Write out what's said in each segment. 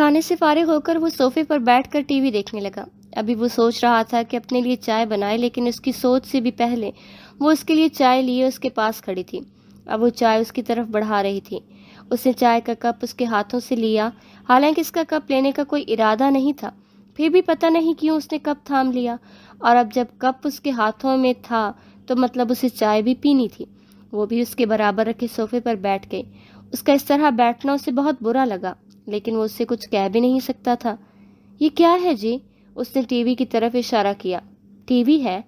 کھانے سے فارغ ہو کر وہ صوفے پر بیٹھ کر ٹی وی دیکھنے لگا۔ ابھی وہ سوچ رہا تھا کہ اپنے لیے چائے بنائے، لیکن اس کی سوچ سے بھی پہلے وہ اس کے لیے چائے لیے اس کے پاس کھڑی تھی۔ اب وہ چائے اس کی طرف بڑھا رہی تھی۔ اس نے چائے کا کپ اس کے ہاتھوں سے لیا، حالانکہ اس کا کپ لینے کا کوئی ارادہ نہیں تھا۔ پھر بھی پتہ نہیں کیوں اس نے کپ تھام لیا، اور اب جب کپ اس کے ہاتھوں میں تھا تو مطلب اسے چائے بھی پینی تھی۔ وہ بھی اس کے برابر رکھے صوفے پر بیٹھ گئی۔ اس کا اس طرح بیٹھنا اسے بہت برا لگا، لیکن وہ اسے کچھ کہہ بھی نہیں سکتا تھا۔ یہ کیا ہے جی؟ اس نے ٹی وی کی طرف اشارہ کیا۔ ٹی وی ہے،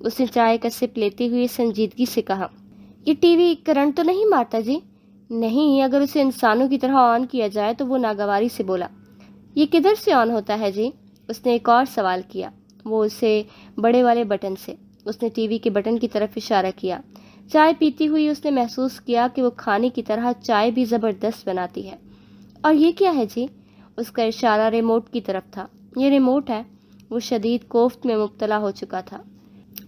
اس نے چائے کا سپ لیتے ہوئے سنجیدگی سے کہا۔ یہ ٹی وی کرنٹ تو نہیں مارتا جی؟ نہیں، اگر اسے انسانوں کی طرح آن کیا جائے تو وہ ناگواری سے بولا۔ یہ کدھر سے آن ہوتا ہے جی؟ اس نے ایک اور سوال کیا، وہ اسے بڑے والے بٹن سے۔ اس نے ٹی وی کے بٹن کی طرف اشارہ کیا۔ چائے پیتی ہوئی اس نے محسوس کیا کہ وہ کھانے کی طرح چائے بھی زبردست بناتی ہے۔ اور یہ کیا ہے جی؟ اس کا اشارہ ریموٹ کی طرف تھا۔ یہ ریموٹ ہے۔ وہ شدید کوفت میں مبتلا ہو چکا تھا۔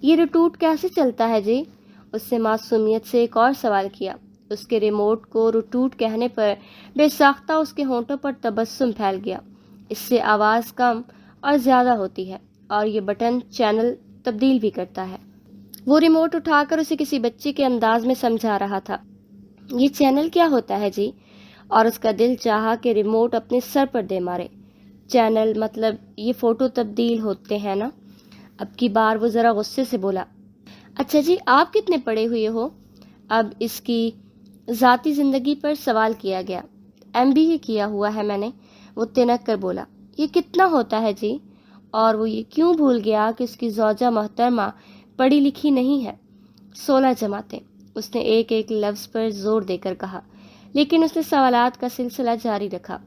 یہ روٹوٹ کیسے چلتا ہے جی؟ اس نے معصومیت سے ایک اور سوال کیا۔ اس کے ریموٹ کو روٹوٹ کہنے پر بے ساختہ اس کے ہونٹوں پر تبسم پھیل گیا۔ اس سے آواز کم اور زیادہ ہوتی ہے، اور یہ بٹن چینل تبدیل بھی کرتا ہے۔ وہ ریموٹ اٹھا کر اسے کسی بچے کے انداز میں سمجھا رہا تھا۔ یہ چینل کیا ہوتا ہے جی؟ اور اس کا دل چاہا کہ ریموٹ اپنے سر پر دے مارے۔ چینل مطلب یہ فوٹو تبدیل ہوتے ہیں نا؟ اب کی بار وہ ذرا غصے سے بولا۔ اچھا جی، آپ کتنے پڑھے ہوئے ہو؟ اب اس کی ذاتی زندگی پر سوال کیا گیا۔ MBA کیا ہوا ہے میں نے، وہ تنک کر بولا۔ یہ کتنا ہوتا ہے جی؟ اور وہ یہ کیوں بھول گیا کہ اس کی زوجہ محترمہ پڑھی لکھی نہیں ہے۔ 16 جماعتیں، اس نے ایک ایک لفظ پر زور دے کر کہا، لیکن اس نے سوالات کا سلسلہ جاری رکھا۔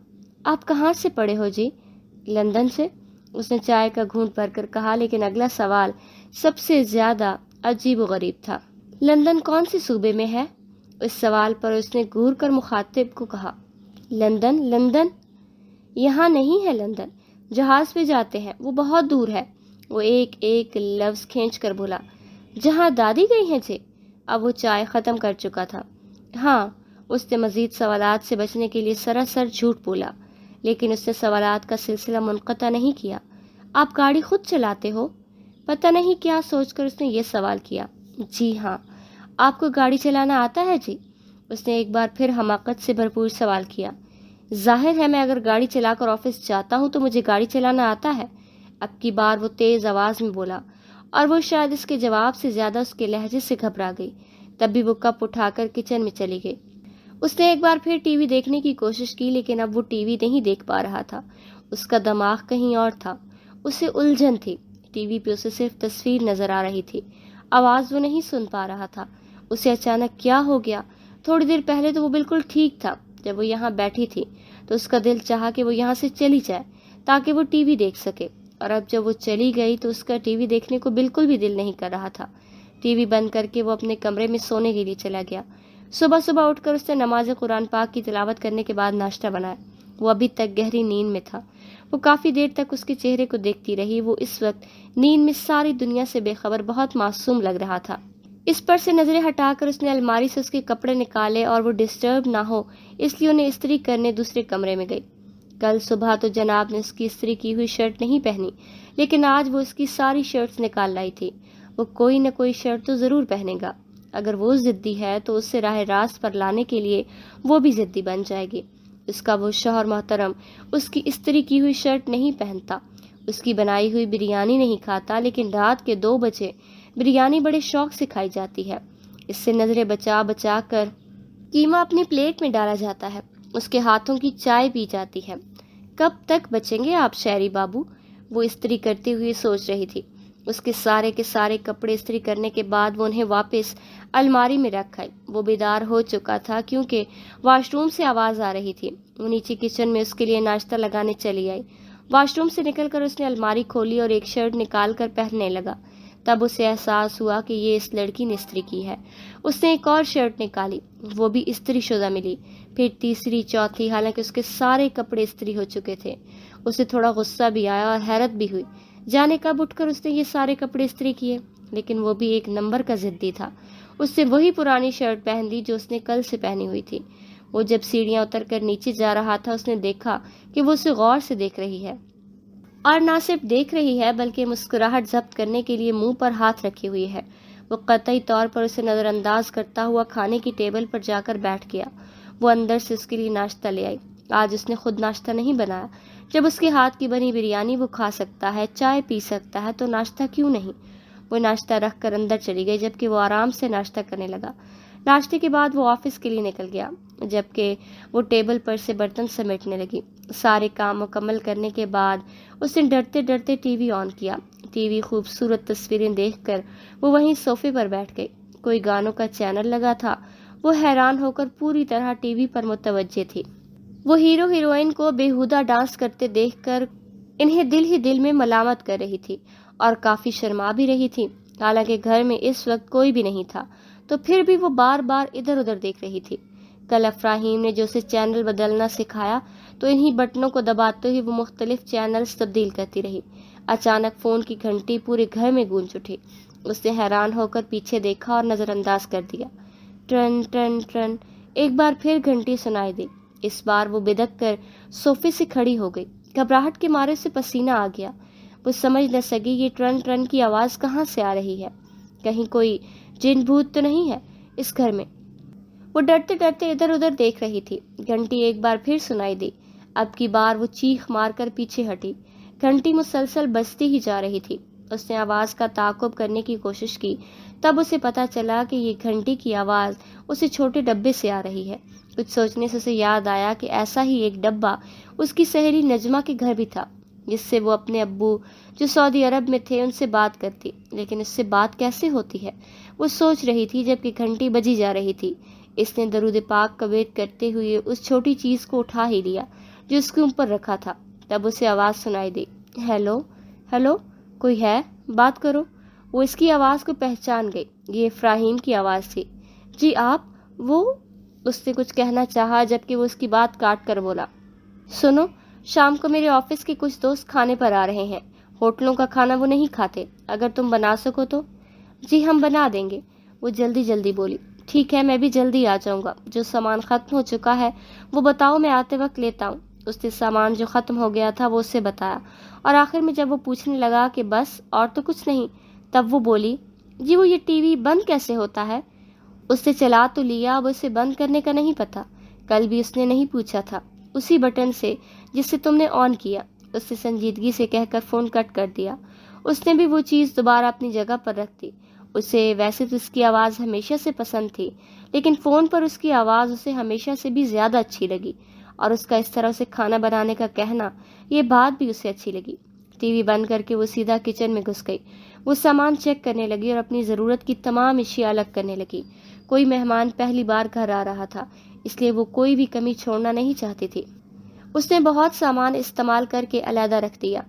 آپ کہاں سے پڑھے ہو جی؟ لندن سے، اس نے چائے کا گھونٹ بھر کر کہا، لیکن اگلا سوال سب سے زیادہ عجیب و غریب تھا۔ لندن کون سے صوبے میں ہے؟ اس سوال پر اس نے گور کر مخاطب کو کہا۔ لندن؟ لندن یہاں نہیں ہے۔ لندن جہاز پہ جاتے ہیں، وہ بہت دور ہے۔ وہ ایک ایک لفظ کھینچ کر بولا۔ جہاں دادی گئی ہیں جی؟ اب وہ چائے ختم کر چکا تھا۔ ہاں، اس نے مزید سوالات سے بچنے کے لیے سراسر جھوٹ بولا، لیکن اس نے سوالات کا سلسلہ منقطع نہیں کیا۔ آپ گاڑی خود چلاتے ہو؟ پتہ نہیں کیا سوچ کر اس نے یہ سوال کیا۔ جی ہاں۔ آپ کو گاڑی چلانا آتا ہے جی؟ اس نے ایک بار پھر حماقت سے بھرپور سوال کیا۔ ظاہر ہے، میں اگر گاڑی چلا کر آفس جاتا ہوں تو مجھے گاڑی چلانا آتا ہے۔ اب کی بار وہ تیز آواز میں بولا، اور وہ شاید اس کے جواب سے زیادہ اس کے لہجے سے گھبرا گئی۔ تب بھی وہ کپ اٹھا کر کچن میں چلی گئی۔ اس نے ایک بار پھر ٹی وی دیکھنے کی کوشش کی، لیکن اب وہ ٹی وی نہیں دیکھ پا رہا تھا۔ اس کا دماغ کہیں اور تھا۔ اسے الجھن تھی۔ ٹی وی پہ اسے صرف تصویر نظر آ رہی تھی، آواز وہ نہیں سن پا رہا تھا۔ اسے اچانک کیا ہو گیا؟ تھوڑی دیر پہلے تو وہ بالکل ٹھیک تھا۔ جب وہ یہاں بیٹھی تھی تو اس کا دل چاہا کہ وہ یہاں سے چلی جائے تاکہ وہ ٹی وی دیکھ سکے، اور اب جب وہ چلی گئی تو اس کا ٹی وی دیکھنے کو بالکل بھی دل نہیں کر رہا تھا۔ ٹی وی بند کر کے وہ اپنے کمرے میں سونے کے لیے چلا گیا۔ صبح صبح اٹھ کر اس نے نماز قرآن پاک کی تلاوت کرنے کے بعد ناشتہ بنایا۔ وہ ابھی تک گہری نیند میں تھا۔ وہ کافی دیر تک اس کے چہرے کو دیکھتی رہی۔ وہ اس وقت نیند میں ساری دنیا سے بے خبر بہت معصوم لگ رہا تھا۔ اس پر سے نظریں ہٹا کر اس نے الماری سے اس کے کپڑے نکالے، اور وہ ڈسٹرب نہ ہو اس لیے انہیں استری کرنے دوسرے کمرے میں گئی۔ کل صبح تو جناب نے اس کی استری کی ہوئی شرٹ نہیں پہنی، لیکن آج وہ اس کی ساری شرٹس نکال لائی تھی۔ وہ کوئی نہ کوئی شرٹ تو ضرور پہنے گا۔ اگر وہ ضدی ہے تو اسے راہ راست پر لانے کے لیے وہ بھی ضدی بن جائے گی۔ اس کا وہ شوہر محترم اس کی استری کی ہوئی شرٹ نہیں پہنتا، اس کی بنائی ہوئی بریانی نہیں کھاتا، لیکن رات کے 2 بجے بریانی بڑے شوق سے کھائی جاتی ہے۔ اس سے نظریں بچا بچا کر قیمہ اپنی پلیٹ میں ڈالا جاتا ہے، اس کے ہاتھوں کی چائے پی جاتی ہے۔ کب تک بچیں گے آپ شہری بابو؟ وہ استری کرتے ہوئے سوچ رہی تھی۔ اس کے سارے کپڑے استری کرنے کے بعد وہ انہیں واپس الماری میں رکھ آئی۔ وہ بیدار ہو چکا تھا کیونکہ واش روم سے آواز آ رہی تھی۔ وہ نیچے کچن میں اس کے لیے ناشتہ لگانے چلی آئی۔ واش روم سے نکل کر اس نے الماری کھولی اور ایک شرٹ نکال کر پہننے لگا۔ تب اسے احساس ہوا کہ یہ اس لڑکی نے استری کی ہے۔ اس نے ایک اور شرٹ نکالی، وہ بھی استری شدہ ملی، پھر تیسری، چوتھی، حالانکہ اس کے سارے کپڑے استری ہو چکے تھے۔ اسے تھوڑا غصہ بھی آیا اور حیرت بھی ہوئی، جانے کب اٹھ کر اس نے یہ سارے کپڑے استری کیے، لیکن وہ بھی ایک نمبر کا ضدی تھا۔ اس نے وہی پرانی شرٹ پہن لی جو اس نے کل سے پہنی ہوئی تھی۔ وہ جب سیڑھیاں اتر کر نیچے جا رہا تھا اس نے دیکھا کہ وہ اسے غور سے دیکھ رہی ہے، اور نہ صرف دیکھ رہی ہے بلکہ مسکراہٹ ضبط کرنے کے لیے منہ پر ہاتھ رکھی ہوئی ہے۔ وہ قطعی طور پر اسے نظر انداز کرتا ہوا کھانے کی ٹیبل پر جا کر بیٹھ گیا۔ وہ اندر سے اس کے لیے ناشتہ لے آئی۔ آج اس نے خود ناشتہ نہیں بنایا۔ جب اس کے ہاتھ کی بنی بریانی وہ کھا سکتا ہے، چائے پی سکتا ہے، تو ناشتہ کیوں نہیں؟ وہ ناشتہ رکھ کر اندر چلی گئی جبکہ وہ آرام سے ناشتہ کرنے لگا۔ ناشتے کے بعد وہ آفس کے لیے نکل گیا جبکہ وہ ٹیبل پر سے برتن سمیٹنے لگی۔ سارے کام مکمل کرنے کے بعد اس نے ڈرتے ڈرتے ٹی وی آن کیا۔ ٹی وی خوبصورت تصویریں دیکھ کر وہ وہیں صوفے پر بیٹھ گئی۔ کوئی گانوں کا چینل لگا تھا۔ وہ حیران ہو کر پوری طرح ٹی وی پر متوجہ تھی۔ وہ ہیرو ہیروئن کو بیہودہ ڈانس کرتے دیکھ کر انہیں دل ہی دل میں ملامت کر رہی تھی اور کافی شرما بھی رہی تھی۔ حالانکہ گھر میں اس وقت کوئی بھی نہیں تھا تو پھر بھی وہ بار بار ادھر ادھر دیکھ رہی تھی۔ کل افراہیم نے جو اسے چینل بدلنا سکھایا تو انہی بٹنوں کو دباتے ہوئے وہ مختلف چینلز تبدیل کرتی رہی۔ اچانک فون کی گھنٹی پورے گھر میں گونج اٹھی۔ اس نے حیران ہو کر پیچھے دیکھا اور نظر انداز کر دیا۔ ٹرن ٹرن ٹرن، ایک بار پھر گھنٹی سنائی دی۔ اس بار وہ بدک کر صوفے سے کھڑی ہو گئی۔ گھبراہٹ کے مارے سے پسینہ آ گیا۔ وہ سمجھ نہ سکی یہ ٹرن ٹرن کی آواز کہاں سے آ رہی ہے۔ کہیں کوئی جن بھوت تو نہیں ہے اس گھر میں؟ وہ ڈرتے ڈرتے ادھر ادھر دیکھ رہی تھی۔ گھنٹی ایک بار پھر سنائی دی۔ اب کی بار وہ چیخ مار کر پیچھے ہٹی۔ گھنٹی مسلسل بجتی ہی جا رہی تھی۔ اس نے آواز کا تعاقب کرنے کی کوشش کی، تب اسے پتا چلا کہ یہ گھنٹی کی آواز اسے چھوٹے ڈبے سے آ رہی ہے۔ کچھ سوچنے سے اسے یاد آیا کہ ایسا ہی ایک ڈبہ اس کی سہیلی نجمہ کے گھر بھی تھا، جس سے وہ اپنے ابو جو سعودی عرب میں تھے ان سے بات کرتی، لیکن اس سے بات کیسے ہوتی ہے؟ وہ سوچ رہی تھی جبکہ گھنٹی بجی جا رہی تھی۔ اس نے درود پاک کا وید کرتے ہوئے اس چھوٹی چیز کو اٹھا ہی لیا جو اس کے اوپر رکھا تھا۔ تب اسے آواز سنائی دی، ہیلو ہیلو، کوئی ہے؟ بات کرو۔ وہ اس کی آواز کو پہچان گئی۔ یہ افراہیم کی آواز تھی۔ جی آپ؟ وہ اس نے کچھ کہنا چاہا جبکہ وہ اس کی بات کاٹ کر بولا، سنو، شام کو میرے آفس کے کچھ دوست کھانے پر آ رہے ہیں۔ ہوٹلوں کا کھانا وہ نہیں کھاتے، اگر تم بنا سکو تو۔ جی ہم بنا دیں گے، وہ جلدی جلدی بولی۔ ٹھیک ہے، میں بھی جلدی آ جاؤں گا۔ جو سامان ختم ہو چکا ہے وہ بتاؤ، میں آتے وقت لیتا ہوں۔ اس نے سامان جو ختم ہو گیا تھا وہ اسے بتایا، اور آخر میں جب وہ پوچھنے لگا کہ بس اور تو کچھ نہیں، تب وہ بولی، جی وہ یہ ٹی وی بند کیسے ہوتا ہے؟ اس نے چلا تو لیا، اب اسے بند کرنے کا نہیں پتا۔ کل بھی اس نے نہیں پوچھا تھا، اسی بٹن سے جس سے تم نے آن کیا، اس نے سنجیدگی سے کہہ کر فون کٹ کر دیا۔ اس نے بھی وہ چیز دوبارہ اپنی جگہ پر رکھ دی۔ اسے ویسے تو اس کی آواز ہمیشہ سے پسند تھی، لیکن فون پر اس کی آواز اسے ہمیشہ سے بھی زیادہ اچھی لگی، اور اس کا اس طرح سے کھانا بنانے کا کہنا، یہ بات بھی اسے اچھی لگی۔ ٹی وی بند کر کے وہ سیدھا کچن میں گھس گئی۔ وہ سامان چیک کرنے لگی اور اپنی ضرورت کی تمام اشیاء الگ کرنے لگی۔ کوئی مہمان پہلی بار گھر آ رہا تھا، اس لیے وہ کوئی بھی کمی چھوڑنا نہیں چاہتی تھی۔ اس نے بہت سامان استعمال کر کے علیحدہ رکھ دیا۔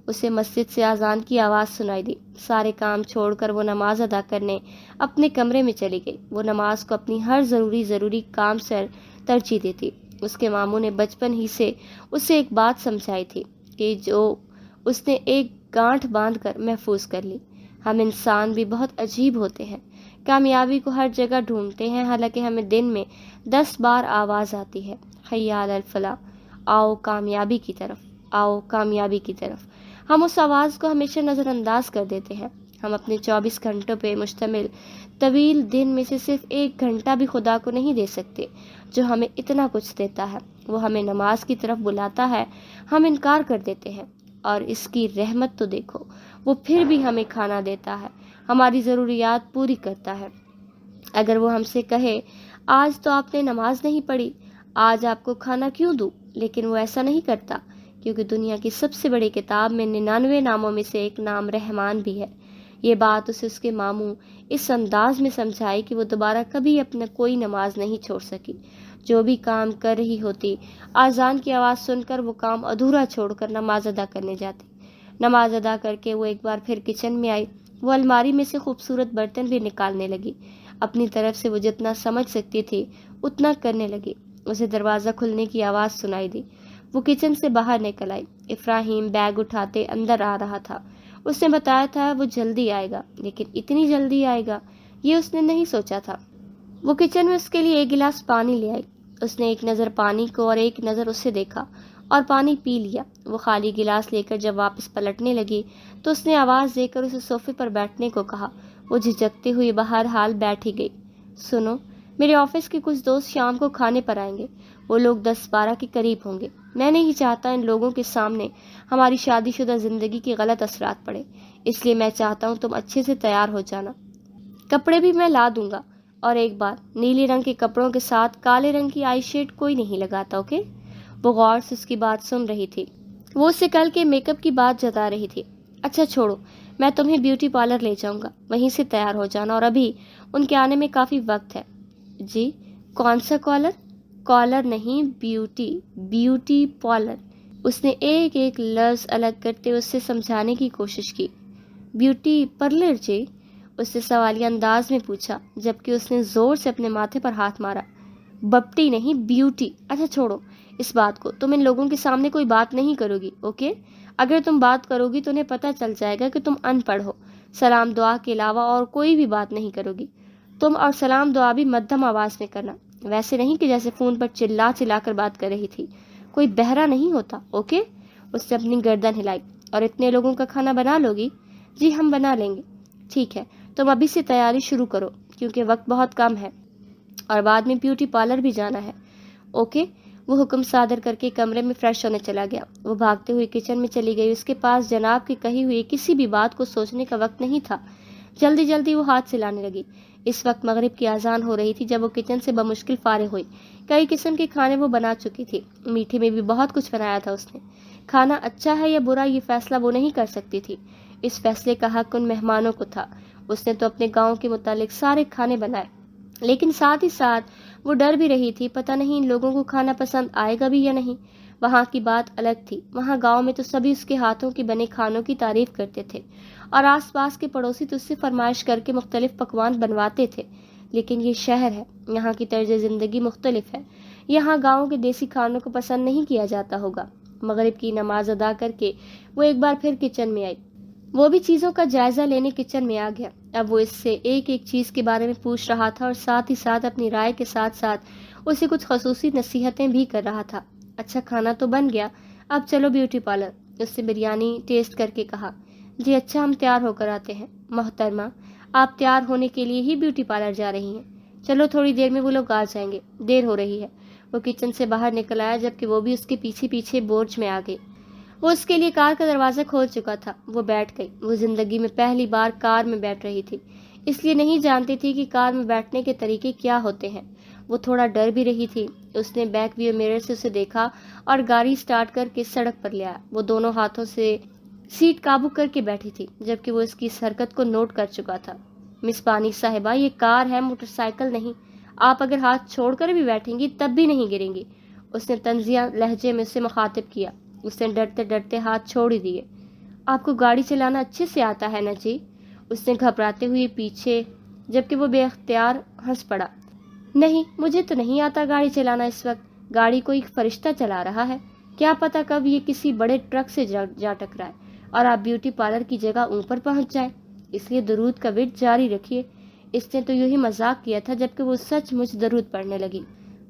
اسے مسجد سے اذان کی آواز سنائی دی۔ سارے کام چھوڑ کر وہ نماز ادا کرنے اپنے کمرے میں چلی گئی۔ وہ نماز کو اپنی ہر ضروری کام سے ترجیح دیتی۔ اس کے ماموں نے بچپن ہی سے اسے ایک بات سمجھائی تھی کہ جو اس نے ایک گانٹھ باندھ کر محفوظ کر لی، ہم انسان بھی بہت عجیب ہوتے ہیں، کامیابی کو ہر جگہ ڈھونڈتے ہیں، حالانکہ ہمیں دن میں 10 بار آواز آتی ہے، حی علی الفلاح، آؤ کامیابی کی طرف، آؤ کامیابی کی طرف۔ ہم اس آواز کو ہمیشہ نظر انداز کر دیتے ہیں۔ ہم اپنے 24 گھنٹوں پہ مشتمل طویل دن میں سے صرف 1 گھنٹہ بھی خدا کو نہیں دے سکتے، جو ہمیں اتنا کچھ دیتا ہے۔ وہ ہمیں نماز کی طرف بلاتا ہے، ہم انکار کر دیتے ہیں، اور اس کی رحمت تو دیکھو، وہ پھر بھی ہمیں کھانا دیتا ہے، ہماری ضروریات پوری کرتا ہے۔ اگر وہ ہم سے کہے، آج تو آپ نے نماز نہیں پڑھی، آج آپ کو کھانا کیوں دوں؟ لیکن وہ ایسا نہیں کرتا، کیونکہ دنیا کی سب سے بڑی کتاب میں 99 ناموں میں سے ایک نام رحمان بھی ہے۔ یہ بات اسے اس کے ماموں اس انداز میں سمجھائی کہ وہ دوبارہ کبھی اپنا کوئی نماز نہیں چھوڑ سکی۔ جو بھی کام کر رہی ہوتی، اذان کی آواز سن کر وہ کام ادھورا چھوڑ کر نماز ادا کرنے جاتی۔ نماز ادا کر کے وہ ایک بار پھر کچن میں آئی۔ وہ الماری میں سے خوبصورت برتن بھی نکالنے لگی۔ اپنی طرف سے وہ جتنا سمجھ سکتی تھی اتنا کرنے لگی۔ اسے دروازہ کھلنے کی آواز سنائی دی۔ وہ کچن سے باہر نکل آئی۔ افراہیم بیگ اٹھاتے اندر آ رہا تھا۔ اس نے بتایا تھا وہ جلدی آئے گا، لیکن اتنی جلدی آئے گا یہ اس نے نہیں سوچا تھا۔ وہ کچن میں اس کے لیے 1 گلاس پانی لے آئی۔ اس نے ایک نظر پانی کو اور ایک نظر اسے دیکھا اور پانی پی لیا۔ وہ خالی گلاس لے کر جب واپس پلٹنے لگی تو اس نے آواز دے کر اسے صوفے پر بیٹھنے کو کہا۔ وہ جھجکتے ہوئے بہرحال بیٹھ ہی گئی۔ سنو، میرے آفس کے کچھ دوست شام کو کھانے پر آئیں گے۔ وہ لوگ 10-12 کے قریب ہوں گے۔ میں نہیں چاہتا ان لوگوں کے سامنے ہماری شادی شدہ زندگی کی غلط اثرات پڑے، اس لیے میں چاہتا ہوں تم اچھے سے تیار ہو جانا۔ کپڑے بھی میں لا دوں گا، اور ایک بار نیلے رنگ کے کپڑوں کے ساتھ کالے رنگ کی آئی شیڈ کوئی نہیں لگاتا، اوکے؟ وہ غور سے اس کی بات سن رہی تھی۔ وہ اسے کل کے میک اپ کی بات جتا رہی تھی۔ اچھا چھوڑو، میں تمہیں بیوٹی پارلر لے جاؤں گا، وہیں سے تیار ہو جانا، اور ابھی ان کے آنے میں کافی وقت ہے۔ جی، کون سا کالر؟ کالر نہیں، بیوٹی پارلر۔ اس نے ایک ایک لفظ الگ کرتے اس سے سمجھانے کی کوشش کی۔ بیوٹی پارلر جی؟ اس نے سوالیہ انداز میں پوچھا، جبکہ اس نے زور سے اپنے ماتھے پر ہاتھ مارا۔ بپٹی نہیں، بیوٹی۔ اچھا چھوڑو اس بات کو، تم ان لوگوں کے سامنے کوئی بات نہیں کرو گی، اوکے؟ اگر تم بات کرو گی تو انہیں پتہ چل جائے گا کہ تم ان پڑھ ہو۔ سلام دعا کے علاوہ اور کوئی بھی بات نہیں کرو گی تم، اور سلام دعا بھی مدھم آواز میں کرنا، ویسے نہیں کہ جیسے فون پر چلا چلا کر بات کر رہی تھی۔ کوئی بہرا نہیں ہوتا، اوکے؟ اس نے اپنی گردن ہلائی۔ اور اتنے لوگوں کا کھانا بنا لو گی؟ جی ہم بنا لیں گے۔ ٹھیک ہے، تم ابھی سے تیاری شروع کرو کیونکہ وقت بہت کم ہے اور بعد میں بیوٹی پارلر بھی جانا ہے، اوکے؟ وہ حکم صادر کر کے کمرے میں فریش ہونے چلا گیا۔ وہ بھاگتے ہوئے کچن میں چلی گئی۔ اس کے پاس جناب کی کہی ہوئی کسی بھی بات کو سوچنے کا وقت نہیں تھا۔ جلدی جلدی وہ ہاتھ چلانے لگی۔ اس وقت مغرب کی اذان ہو رہی تھی جب وہ کچن سے بمشکل فارغ ہوئی۔ کئی قسم کے کھانے وہ بنا چکی تھی، میٹھے میں بھی بہت کچھ بنایا تھا اس نے۔ کھانا اچھا ہے یا برا یہ فیصلہ وہ نہیں کر سکتی تھی، اس فیصلے کا حق ان مہمانوں کو تھا۔ اس نے تو اپنے گاؤں کے متعلق سارے کھانے بنائے، لیکن ساتھ ہی ساتھ وہ ڈر بھی رہی تھی، پتہ نہیں ان لوگوں کو کھانا پسند آئے گا بھی یا نہیں۔ وہاں کی بات الگ تھی، وہاں گاؤں میں تو سبھی اس کے ہاتھوں کے بنے کھانوں کی تعریف کرتے تھے اور آس پاس کے پڑوسی تو اس سے فرمائش کر کے مختلف پکوان بنواتے تھے۔ لیکن یہ شہر ہے، یہاں کی طرز زندگی مختلف ہے، یہاں گاؤں کے دیسی کھانوں کو پسند نہیں کیا جاتا ہوگا۔ مغرب کی نماز ادا کر کے وہ ایک بار پھر کچن میں آئی۔ وہ بھی چیزوں کا جائزہ لینے کچن میں آ گیا۔ اب وہ اس سے ایک ایک چیز کے بارے میں پوچھ رہا تھا اور ساتھ ہی ساتھ اپنی رائے کے ساتھ ساتھ اسے کچھ خصوصی نصیحتیں بھی کر رہا تھا۔ اچھا کھانا تو بن گیا، اب چلو بیوٹی پارلر، اس نے بریانی ٹیسٹ کر کے کہا۔ جی اچھا، ہم تیار ہو کر آتے ہیں۔ محترمہ، آپ تیار ہونے کے لیے ہی بیوٹی پارلر جا رہی ہیں؟ چلو تھوڑی دیر میں وہ لوگ آ جائیں گے، دیر ہو رہی ہے۔ وہ کچن سے باہر نکل آیا جبکہ وہ بھی اس کے پیچھے پیچھے برج میں آ گئی۔ وہ اس کے لیے کار کا دروازہ کھول چکا تھا۔ وہ بیٹھ گئی۔ وہ زندگی میں پہلی بار کار میں بیٹھ رہی تھی، اس لیے نہیں جانتی تھی کہ کار میں بیٹھنے کے طریقے کیا ہوتے ہیں۔ وہ تھوڑا ڈر بھی رہی تھی۔ اس نے بیک ویو مرر سے اسے دیکھا اور گاڑی سٹارٹ کر کے سڑک پر لے آیا۔ وہ دونوں ہاتھوں سے سیٹ قابو کر کے بیٹھی تھی جبکہ وہ اس کی اس حرکت کو نوٹ کر چکا تھا۔ مس بانی صاحبہ، یہ کار ہے، موٹر سائیکل نہیں۔ آپ اگر ہاتھ چھوڑ کر بھی بیٹھیں گی تب بھی نہیں گریں گی، اس نے طنزیہ لہجے میں اسے مخاطب کیا۔ اس نے ڈرتے ڈرتے ہاتھ چھوڑ ہی دیے۔ آپ کو گاڑی چلانا اچھے سے آتا ہے نا جی؟ اس نے گھبراتے ہوئے پیچھے جبکہ وہ بے اختیار ہنس پڑا۔ نہیں، مجھے تو نہیں آتا گاڑی چلانا اس وقت، گاڑی کوئی فرشتہ چلا رہا ہے، کیا پتا کب یہ کسی بڑے ٹرک سے جا ٹکرائے اور آپ بیوٹی پارلر کی جگہ اوپر پہنچ جائیں، اس لیے درود کا ورد جاری رکھیے۔ اس نے تو یوں ہی مذاق کیا تھا جبکہ وہ سچ مچ درود پڑھنے لگی۔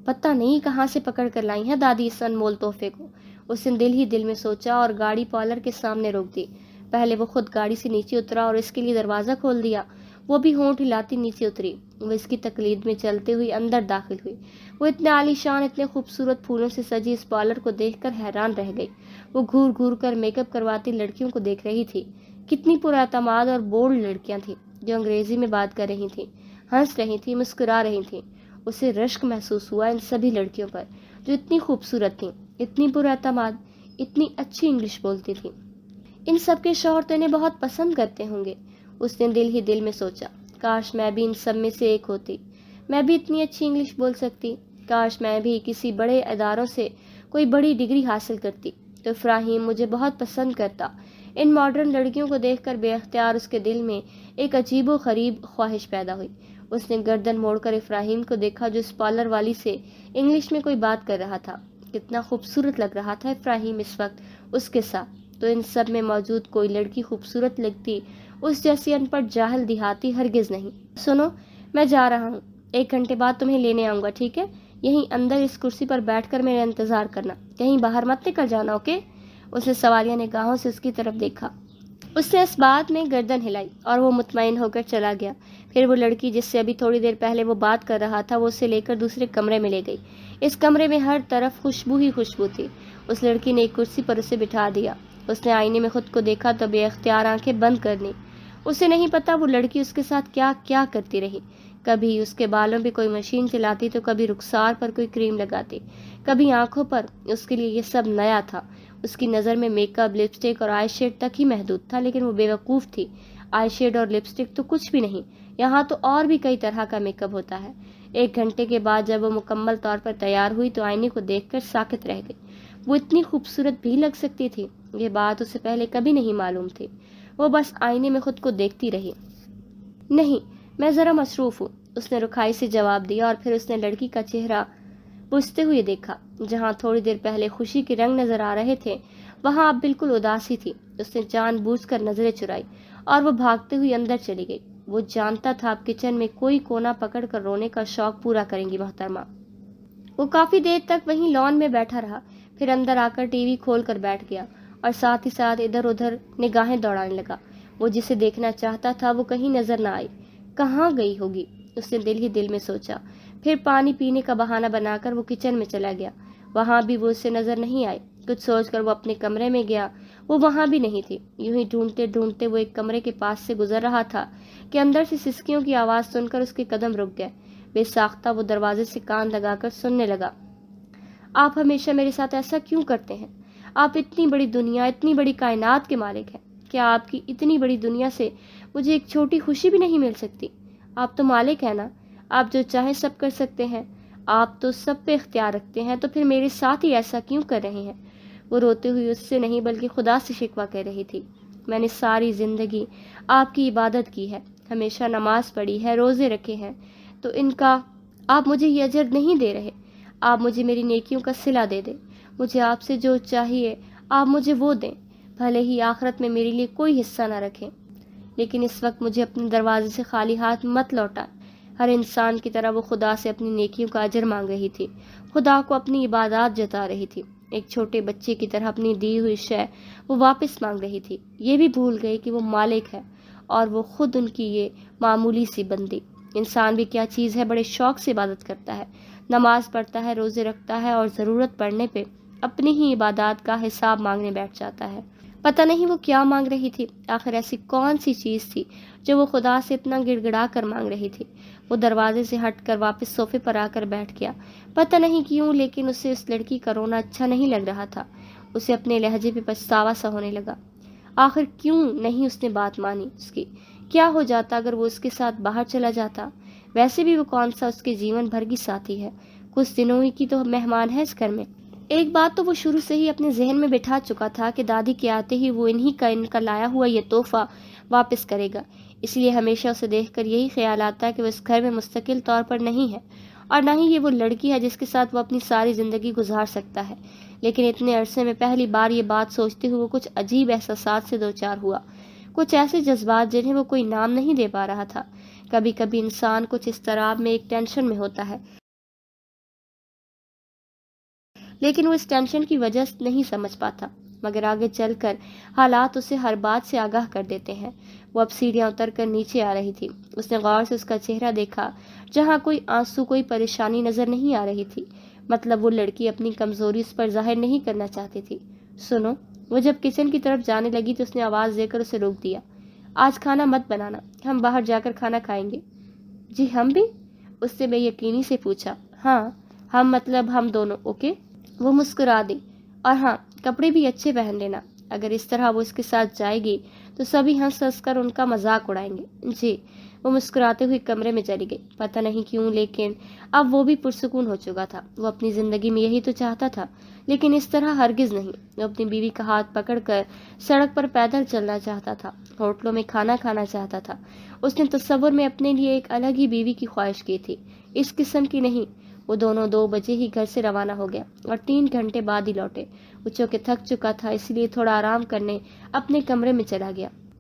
پتہ نہیں کہاں سے پکڑ کر لائی ہیں دادی اس انمول تحفے کو، اس نے دل ہی دل میں سوچا اور گاڑی پارلر کے سامنے روک دی۔ پہلے وہ خود گاڑی سے نیچے اترا اور اس کے لیے دروازہ کھول دیا۔ وہ بھی ہونٹ ہلاتی نیچے اتری۔ وہ اس کی تقلید میں چلتے ہوئی اندر داخل ہوئی۔ وہ اتنے عالی شان، اتنے خوبصورت پھولوں سے سجی اس پارلر کو دیکھ کر حیران رہ گئی۔ وہ گھور گھور کر میک اپ کرواتی لڑکیوں کو دیکھ رہی تھی۔ کتنی پراعتماد اور بولڈ لڑکیاں تھیں جو انگریزی میں بات کر رہی تھیں، ہنس رہی تھیں، مسکرا رہی تھیں۔ اسے رشک محسوس ہوا ان سبھی لڑکیوں پر جو اتنی خوبصورت تھیں، اتنی پراعتماد، اتنی اچھی انگلش بولتی تھیں۔ ان سب کے شوہر تو انہیں بہت پسند کرتے ہوں گے، اس نے دل ہی دل میں سوچا۔ کاش میں بھی ان سب میں سے ایک ہوتی، میں بھی اتنی اچھی انگلش بول سکتی، کاش میں بھی کسی بڑے اداروں سے کوئی بڑی ڈگری حاصل کرتی تو افراہیم مجھے بہت پسند کرتا۔ ان ماڈرن لڑکیوں کو دیکھ کر بے اختیار اس کے دل میں ایک عجیب و غریب خواہش پیدا ہوئی۔ اس نے گردن موڑ کر افراہیم کو دیکھا جو اس پارلر والی سے انگلش میں کوئی بات کر رہا تھا۔ کتنا خوبصورت لگ رہا تھا افراہیم اس وقت اس کے ساتھ، تو ان سب میں موجود کوئی لڑکی خوبصورت لگتی، اس جیسی ان پڑھ جاہل دیہاتی ہرگز نہیں۔ سنو، میں جا رہا ہوں، 1 گھنٹے بعد تمہیں لینے آؤں گا، ٹھیک ہے؟ یہیں اندر اس کرسی پر بیٹھ کر میرا انتظار کرنا، کہیں باہر مت نکل جانا، اوکے؟ اس نے سوالیہ نگاہوں سے اس کی طرف دیکھا۔ اس نے اس بات میں گردن ہلائی اور وہ مطمئن ہو کر چلا گیا۔ پھر وہ لڑکی جس سے ابھی تھوڑی دیر پہلے وہ بات کر رہا تھا وہ اسے لے کر دوسرے کمرے میں لے گئی۔ اس کمرے میں ہر طرف خوشبو ہی خوشبو تھی۔ اس لڑکی نے ایک کرسی پر اسے بٹھا دیا۔ اس نے آئینے میں خود کو دیکھا تو بے اختیار آنکھیں بند کر لیں۔ اسے نہیں پتا وہ لڑکی اس کے ساتھ کیا کیا کرتی رہی۔ کبھی اس کے بالوں پہ کوئی مشین چلاتی تو کبھی رخسار پر کوئی کریم لگاتی، کبھی آنکھوں پر۔ اس کے لیے یہ سب نیا تھا۔ اس کی نظر میں میک اپ، لپسٹک اور آئی شیڈ تک ہی محدود تھا، لیکن وہ بیوقوف تھی۔ آئی شیڈ اور لپسٹک تو کچھ بھی نہیں، یہاں تو اور بھی کئی طرح کا میک اپ ہوتا ہے۔ 1 گھنٹے کے بعد جب وہ مکمل طور پر تیار ہوئی تو آئینے کو دیکھ کر ساکت رہ گئی۔ وہ اتنی خوبصورت بھی لگ سکتی تھی، یہ بات اسے پہلے کبھی نہیں معلوم تھی۔ وہ بس آئینے میں خود کو دیکھتی رہی۔ نہیں، میں ذرا مصروف ہوں، اس نے رکھائی سے جواب دیا، اور پھر اس نے لڑکی کا چہرہ پوچھتے ہوئے دیکھا۔ جہاں تھوڑی دیر پہلے خوشی کے رنگ نظر آ رہے تھے وہاں اب بالکل اداسی تھی۔ اس نے جان بوجھ کر نظریں چرائی اور وہ بھاگتے ہوئی اندر چلی گئی۔ وہ جانتا تھا اب کچن میں کوئی کونا پکڑ کر رونے کا شوق پورا کریں گی محترمہ۔ وہ کافی دیر تک وہیں لان میں بیٹھا رہا، پھر اندر آ کر ٹی وی کھول کر بیٹھ گیا اور ساتھ ہی ساتھ ادھر ادھر نگاہیں دوڑانے لگا۔ وہ جسے دیکھنا چاہتا تھا وہ کہیں نظر نہ آئی۔ کہاں گئی ہوگی، اس نے دل ہی دل میں سوچا۔ پھر پانی پینے کا بہانہ بنا کر وہ کچن میں چلا گیا۔ وہاں بھی وہ اسے نظر نہیں آئی۔ کچھ سوچ کر وہ اپنے کمرے میں گیا، وہ وہاں بھی نہیں تھی۔ یوں ہی ڈھونڈتے ڈھونڈتے وہ ایک کمرے کے پاس سے گزر رہا تھا کہ اندر سے سسکیوں کی آواز سن کر اس کے قدم رک گئے۔ بے ساختہ وہ دروازے سے کان لگا کر سننے لگا۔ آپ ہمیشہ میرے ساتھ ایسا کیوں کرتے ہیں؟ آپ اتنی بڑی دنیا، اتنی بڑی کائنات کے مالک ہیں، کیا آپ کی اتنی بڑی دنیا سے مجھے ایک چھوٹی خوشی بھی نہیں مل سکتی؟ آپ تو مالک ہیں نا، آپ جو چاہیں سب کر سکتے ہیں، آپ تو سب پہ اختیار رکھتے ہیں، تو پھر میرے ساتھ ہی ایسا کیوں کر رہے ہیں؟ وہ روتے ہوئے اس سے نہیں بلکہ خدا سے شکوہ کر رہی تھی۔ میں نے ساری زندگی آپ کی عبادت کی ہے، ہمیشہ نماز پڑھی ہے، روزے رکھے ہیں، تو ان کا آپ مجھے یہ اجر نہیں دے رہے۔ آپ مجھے میری نیکیوں کا صلہ دے دیں، مجھے آپ سے جو چاہیے آپ مجھے وہ دیں، بھلے ہی آخرت میں میرے لیے کوئی حصہ نہ رکھیں، لیکن اس وقت مجھے اپنے دروازے سے خالی ہاتھ مت لوٹا۔ ہر انسان کی طرح وہ خدا سے اپنی نیکیوں کا اجر مانگ رہی تھی، خدا کو اپنی عبادات جتا رہی تھی۔ ایک چھوٹے بچے کی طرح اپنی دی ہوئی شے وہ واپس مانگ رہی تھی۔ یہ بھی بھول گئی کہ وہ مالک ہے اور وہ خود ان کی یہ معمولی سی بندی۔ انسان بھی کیا چیز ہے، بڑے شوق سے عبادت کرتا ہے، نماز پڑھتا ہے، روزے رکھتا ہے، اور ضرورت پڑنے پہ اپنی ہی عبادات کا حساب مانگنے بیٹھ جاتا ہے۔ پتہ نہیں وہ کیا مانگ رہی تھی، آخر ایسی کون سی چیز تھی جو وہ خدا سے اتنا گڑ گڑا کر مانگ رہی تھی۔ وہ دروازے سے ہٹ کر واپس صوفے پر آ کر بیٹھ گیا۔ پتہ نہیں کیوں لیکن اسے اس لڑکی کا رونا اچھا نہیں لگ رہا تھا۔ اسے اپنے لہجے پہ پچھتاوا سا ہونے لگا۔ آخر کیوں نہیں اس نے بات مانی اس کی؟ کیا ہو جاتا اگر وہ اس کے ساتھ باہر چلا جاتا؟ ویسے بھی وہ کون سا اس کے جیون بھر کی ساتھی ہے، کچھ دنوں ہی کی تو مہمان ہے اس گھر میں۔ ایک بات تو وہ شروع سے ہی اپنے ذہن میں بٹھا چکا تھا کہ دادی کے آتے ہی وہ ان کا لایا ہوا یہ تحفہ واپس کرے گا۔ اس لیے ہمیشہ اسے دیکھ کر یہی خیال آتا ہے کہ وہ اس گھر میں مستقل طور پر نہیں ہے، اور نہ ہی یہ وہ لڑکی ہے جس کے ساتھ وہ اپنی ساری زندگی گزار سکتا ہے۔ لیکن اتنے عرصے میں پہلی بار یہ بات سوچتے ہوئے وہ کچھ عجیب احساسات سے دوچار ہوا، کچھ ایسے جذبات جنہیں وہ کوئی نام نہیں دے پا رہا تھا۔ کبھی کبھی انسان کچھ اضطراب میں، ایک ٹینشن میں ہوتا ہے، لیکن وہ اس ٹینشن کی وجہ نہیں سمجھ پاتا، مگر آگے چل کر حالات اسے ہر بات سے آگاہ کر دیتے ہیں۔ وہ اب سیڑھیاں اتر کر نیچے آ رہی تھی۔ اس نے غور سے اس کا چہرہ دیکھا، جہاں کوئی آنسو، کوئی پریشانی نظر نہیں آ رہی تھی۔ مطلب وہ لڑکی اپنی کمزوری اس پر ظاہر نہیں کرنا چاہتی تھی۔ سنو، وہ جب کچن کی طرف جانے لگی تو اس نے آواز دے کر اسے روک دیا۔ آج کھانا مت بنانا، ہم باہر جا کر کھانا کھائیں گے۔ جی ہم بھی؟ اس نے بے یقینی سے پوچھا۔ ہاں ہم مطلب ہم دونوں، اوکے؟ وہ مسکرا دی۔ اور ہاں، کپڑے بھی اچھے پہن لینا، اگر اس طرح وہ اس کے ساتھ جائے گی تو سبھی ہنس ہنس کر ان کا مذاق اڑائیں گے۔ جی، وہ مسکراتے ہوئے کمرے میں چلی گئی۔ پتہ نہیں کیوں لیکن اب وہ بھی پرسکون ہو چکا تھا۔ وہ اپنی زندگی میں یہی تو چاہتا تھا، لیکن اس طرح ہرگز نہیں۔ وہ اپنی بیوی کا ہاتھ پکڑ کر سڑک پر پیدل چلنا چاہتا تھا، ہوٹلوں میں کھانا کھانا چاہتا تھا۔ اس نے تصور میں اپنے لیے ایک الگ ہی بیوی کی خواہش کی تھی، اس قسم کی نہیں۔ وہ دونوں 2 بجے ہی گھر سے روانہ ہو گیا اور 3 گھنٹے بعد ہی لوٹے۔ وہ چونکہ تھک چکا تھا اس لیے تھوڑا آرام کرنے اپنے کمرے میں چلا گیا۔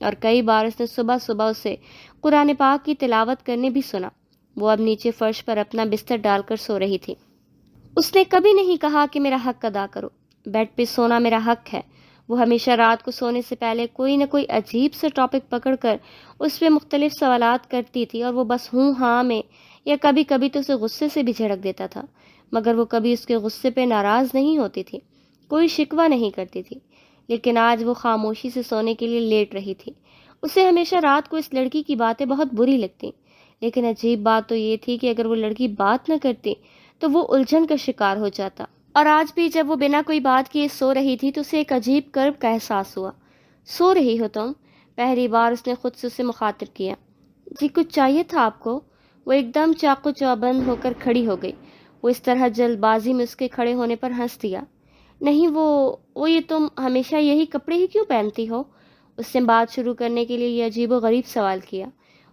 اور کئی بار اس نے صبح صبح اسے قرآن پاک کی تلاوت کرنے بھی سنا۔ وہ اب نیچے فرش پر اپنا بستر ڈال کر سو رہی تھی۔ اس نے کبھی نہیں کہا کہ میرا حق ادا کرو، بیڈ پہ سونا میرا حق ہے۔ وہ ہمیشہ رات کو سونے سے پہلے کوئی نہ کوئی عجیب سے ٹاپک پکڑ کر اس پہ مختلف سوالات کرتی تھی، اور وہ بس ہوں ہاں میں یا کبھی کبھی تو اسے غصے سے بھی جھڑک دیتا تھا، مگر وہ کبھی اس کے غصے پہ ناراض نہیں ہوتی تھی، کوئی شکوہ نہیں کرتی تھی۔ لیکن آج وہ خاموشی سے سونے کے لیے لیٹ رہی تھی۔ اسے ہمیشہ رات کو اس لڑکی کی باتیں بہت بری لگتی، لیکن عجیب بات تو یہ تھی کہ اگر وہ لڑکی بات نہ کرتی تو وہ الجھن کا شکار ہو جاتا، اور آج بھی جب وہ بنا کوئی بات کیے سو رہی تھی تو اسے ایک عجیب کرب کا احساس ہوا۔ سو رہی ہو تم؟ پہلی بار اس نے خود سے اسے مخاطب کیا۔ جی کچھ چاہیے تھا آپ کو؟ وہ ایک دم چاقو چوبند ہو کر کھڑی ہو گئی۔ وہ اس طرح جلد بازی میں اس کے کھڑے ہونے پر ہنس دیا۔ نہیں وہ یہ تم ہمیشہ یہی کپڑے ہی کیوں پہنتی ہو؟ اس نے بات شروع کرنے کے لیے یہ عجیب و غریب سوال کیا۔